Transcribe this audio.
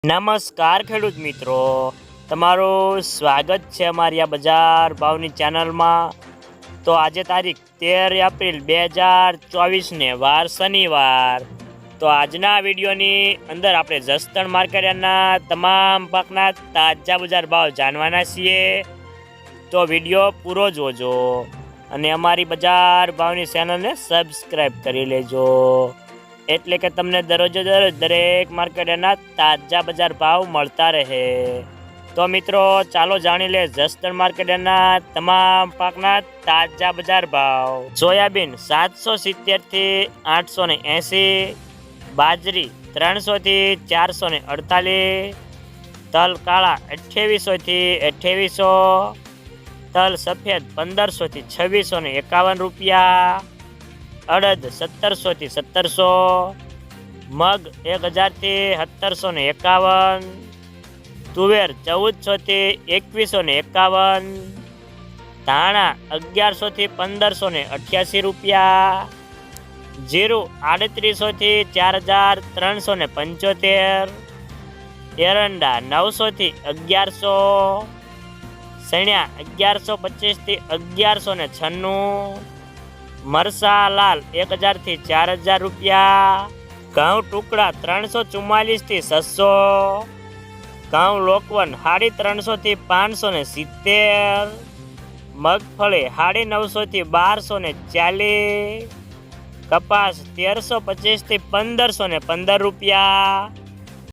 નમસ્કાર ખેડૂત મિત્રો, તમારું સ્વાગત છે અમારી આ બજાર ભાવની ચેનલમાં। તો આજે તારીખ 13 એપ્રિલ 2024 વાર શનિવાર। તો આજના વિડીયોની અંદર આપણે જસદણ માર્કેટના તમામ પાકના તાજા બજાર ભાવ જાણવાના છીએ। તો વિડીયો પૂરો જોજો અને અમારી બજાર ભાવની ચેનલને સબસ્ક્રાઈબ કરી લેજો, એટલે કે તમને દરરોજ દરેક માર્કેટના તાજા બજાર ભાવ મળતા રહે। તો મિત્રો ચાલો જાણી લે જસદણ માર્કેટના તમામ પાકના તાજા બજાર ભાવ। સોયાબીન 770 થી 880, બાજરી 300 થી 448, તલ કાળા 2800 થી 2800, તલ સફેદ 1500 થી 2651 રૂપિયા, અડદ 1700 થી 1700, મગ 1000 થી 1751, તુવેર 1400 થી 2151, ધાણા 1100 થી 1588 રૂપિયા, જીરું 3800 થી 4375, એરંડા 900 થી 1100, સણ્યા 1125 થી 1196, મરસા લાલ 1000 થી 4000 રૂપિયા, ઘઉં ટુકડા 344 થી 600, ઘઉં લોકવન 350 થી 570, મગફળી 950 થી 1240, કપાસ 1325 થી 1515 રૂપિયા,